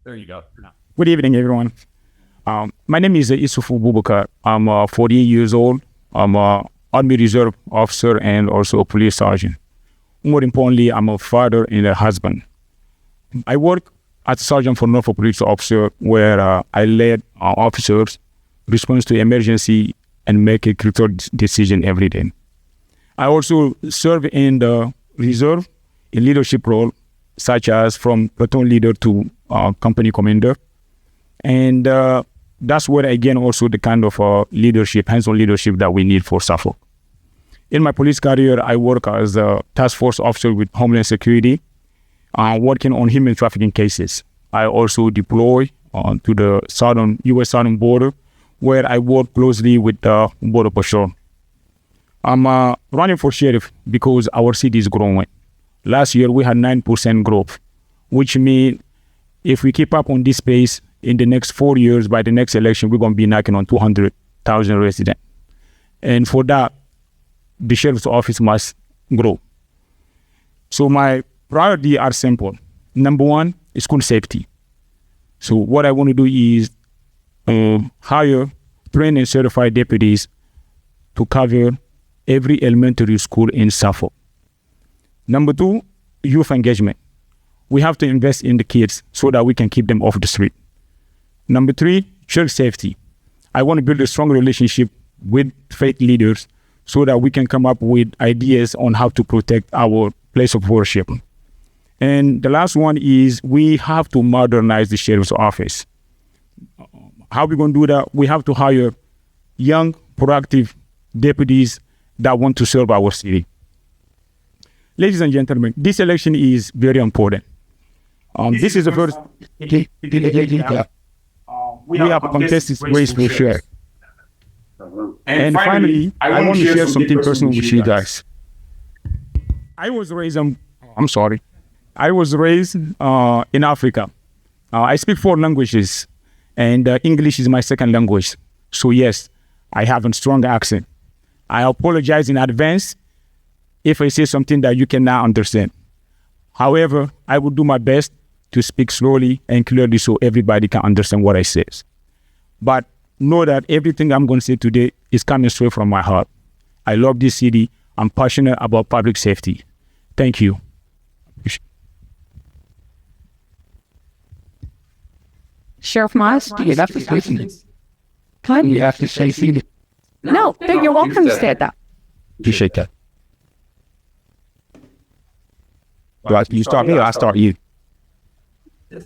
There you go. Good evening, everyone. My name is Isufu Bubakar. I'm 48 years old. I'm a Army Reserve officer and also a police sergeant. More importantly, I'm a father and a husband. I work as a sergeant for Norfolk police officer, where I led officers respond to emergency and make a critical decision every day. I also serve in the reserve in leadership role, such as from platoon leader to company commander. And that's where I gain also the kind of leadership, hands-on leadership that we need for Suffolk. In my police career, I work as a task force officer with Homeland Security, working on human trafficking cases. I also deploy to the U.S. southern border, where I work closely with the Border Patrol. I'm running for sheriff because our city is growing. Last year, we had 9% growth, which means if we keep up on this pace, in the next 4 years, by the next election, we're going to be knocking on 200,000 residents. And for that, the sheriff's office must grow. So my priorities are simple. Number one is school safety. So what I want to do is hire trained and certified deputies to cover every elementary school in Suffolk. Number two, youth engagement. We have to invest in the kids so that we can keep them off the street. Number three, church safety. I want to build a strong relationship with faith leaders so that we can come up with ideas on how to protect our place of worship. And the last one is we have to modernize the sheriff's office. How are we going to do that? We have to hire young, productive deputies that want to serve our city. Ladies and gentlemen, this election is very important. This is the first. We have contested race for share. And finally, I want to share something personal with you guys. I was raised in Africa. I speak 4 languages, and English is my second language. So yes, I have a strong accent. I apologize in advance if I say something that you cannot understand. However, I will do my best to speak slowly and clearly so everybody can understand what I say. But know that everything I'm going to say today is coming straight from my heart. I love this city. I'm passionate about public safety. Thank you. Sheriff Miles, do you have to say something? You have to say something. No, you're welcome to say that. Appreciate that. You start me or I start you?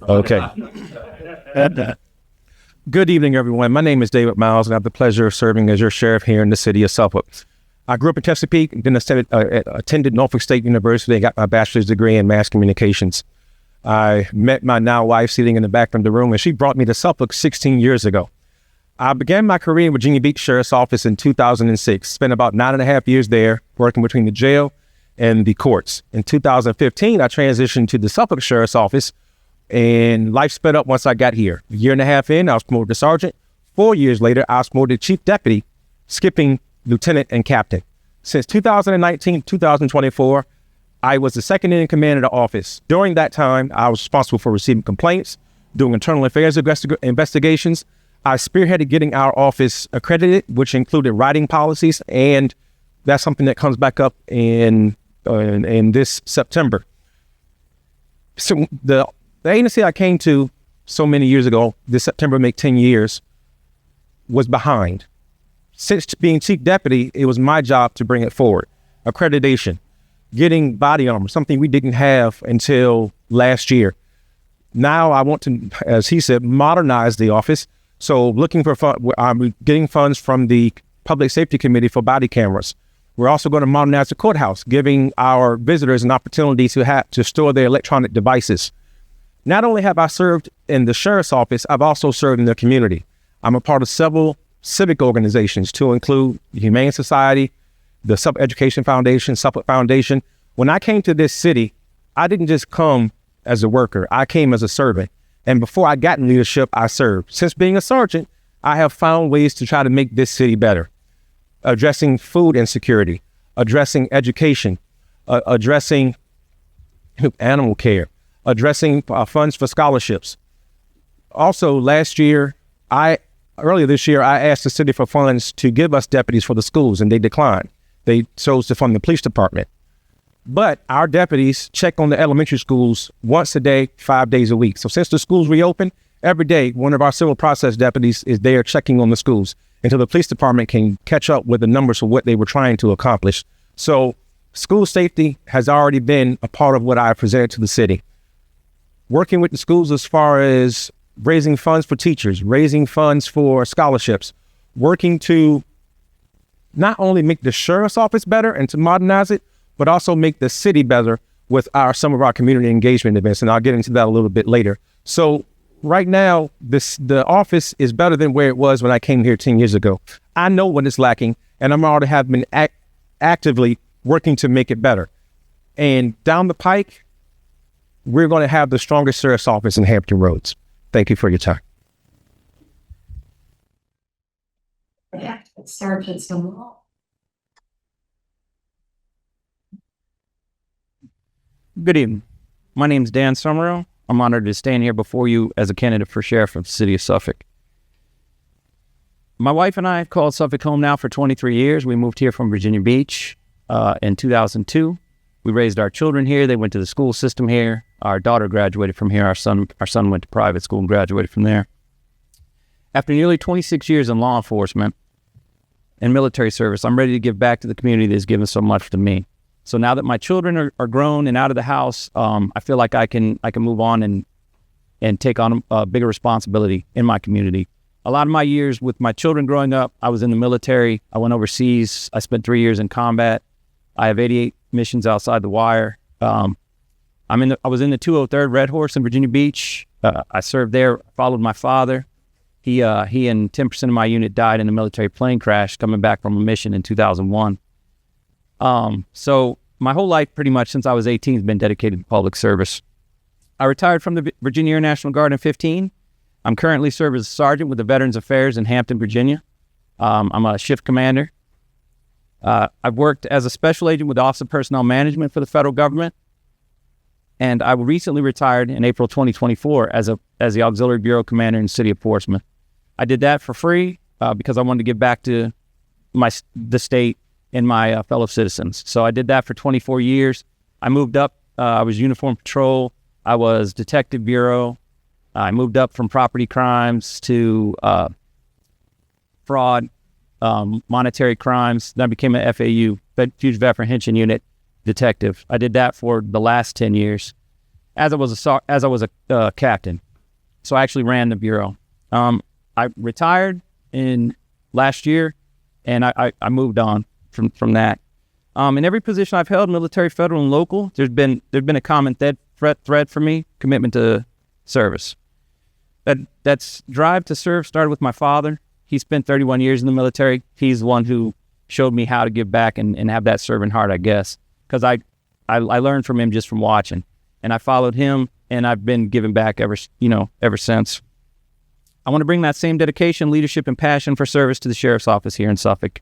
Okay. Good evening, everyone. My name is David Miles, and I have the pleasure of serving as your sheriff here in the city of Suffolk. I grew up in Chesapeake, then attended Norfolk State University and got my bachelor's degree in mass communications. I met my now wife sitting in the back of the room, and she brought me to Suffolk 16 years ago. I began my career in Virginia Beach Sheriff's Office in 2006, spent about 9.5 years there, working between the jail and the courts. In 2015, I transitioned to the Suffolk Sheriff's Office, and life sped up once I got here. A year and a half in, I was promoted to sergeant. 4 years later, I was promoted to chief deputy, skipping lieutenant and captain. Since 2019, 2024, I was the second in command of the office. During that time, I was responsible for receiving complaints, doing internal affairs investigations. I spearheaded getting our office accredited, which included writing policies, and that's something that comes back up in this September. So the agency I came to so many years ago, this September make 10 years, was behind. Since being chief deputy, it was my job to bring it forward. Accreditation, getting body armor, something we didn't have until last year. Now I want to, as he said, modernize the office. So looking for I'm getting funds from the Public Safety Committee for body cameras. We're also going to modernize the courthouse, giving our visitors an opportunity to store their electronic devices. Not only have I served in the sheriff's office, I've also served in the community. I'm a part of several civic organizations, to include the Humane Society, the Suffolk Education Foundation, Suffolk Foundation. When I came to this city, I didn't just come as a worker. I came as a servant. And before I got in leadership, I served. Since being a sergeant, I have found ways to try to make this city better. Addressing food insecurity, addressing education, addressing animal care, addressing funds for scholarships, Also, earlier this year, I asked the city for funds to give us deputies for the schools, and they declined. They chose to fund the police department. But our deputies check on the elementary schools once a day, 5 days a week. So since the schools reopened, every day, one of our civil process deputies is there checking on the schools until the police department can catch up with the numbers of what they were trying to accomplish. So school safety has already been a part of what I presented to the city. Working with the schools as far as raising funds for teachers, raising funds for scholarships, working to not only make the sheriff's office better and to modernize it, but also make the city better with some of our community engagement events. And I'll get into that a little bit later. So right now, the office is better than where it was when I came here 10 years ago. I know what is lacking, and I'm already have been actively working to make it better. And down the pike, we're going to have the strongest sheriff's office in Hampton Roads. Thank you for your time. Yeah, Sergeant Summerall. Good evening. My name is Dan Summerall. I'm honored to stand here before you as a candidate for sheriff of the city of Suffolk. My wife and I have called Suffolk home now for 23 years. We moved here from Virginia Beach in 2002. We raised our children here. They went to the school system here. Our daughter graduated from here. Our son went to private school and graduated from there. After nearly 26 years in law enforcement and military service, I'm ready to give back to the community that has given so much to me. So now that my children are grown and out of the house, I feel like I can move on and take on a bigger responsibility in my community. A lot of my years with my children growing up, I was in the military. I went overseas. I spent 3 years in combat. I have 88 missions outside the wire. I was in the 203rd Red Horse in Virginia Beach. I served there, followed my father. He and 10% of my unit died in a military plane crash coming back from a mission in 2001. So my whole life, pretty much since I was 18, has been dedicated to public service. I retired from the Virginia Air National Guard in 2015. I'm currently serving as a sergeant with the Veterans Affairs in Hampton, Virginia. I'm a shift commander. I've worked as a special agent with Office of Personnel Management for the federal government. And I recently retired in April 2024 as the Auxiliary Bureau Commander in the city of Portsmouth. I did that for free because I wanted to give back to the state and my fellow citizens. So I did that for 24 years. I moved up. I was Uniform Patrol. I was Detective Bureau. I moved up from property crimes to fraud, monetary crimes. Then I became an FAU, Fugitive Apprehension Unit detective. I did that for the last 10 years as I was a captain. So I actually ran the bureau. I retired in last year, and I moved on from that. In every position I've held, military, federal, and local, there's been a common thread for me: commitment to service. That's drive to serve started with my father. He spent 31 years in the military. He's the one who showed me how to give back and have that servant heart, I guess, because I learned from him just from watching, and I followed him, and I've been giving back ever since. I want to bring that same dedication, leadership, and passion for service to the sheriff's office here in Suffolk.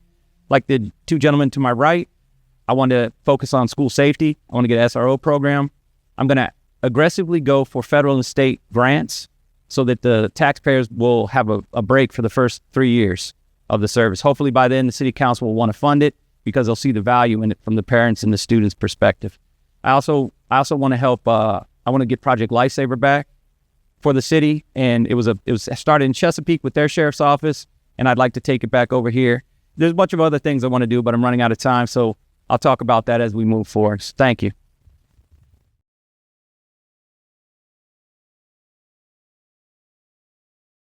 Like the two gentlemen to my right, I want to focus on school safety. I want to get an SRO program. I'm going to aggressively go for federal and state grants so that the taxpayers will have a break for the first 3 years of the service. Hopefully by then the city council will want to fund it because they'll see the value in it from the parents and the students' perspective. I also want to help. I want to get Project Lifesaver back for the city, and it was started in Chesapeake with their sheriff's office, and I'd like to take it back over here. There's a bunch of other things I want to do, but I'm running out of time, so I'll talk about that as we move forward. Thank you.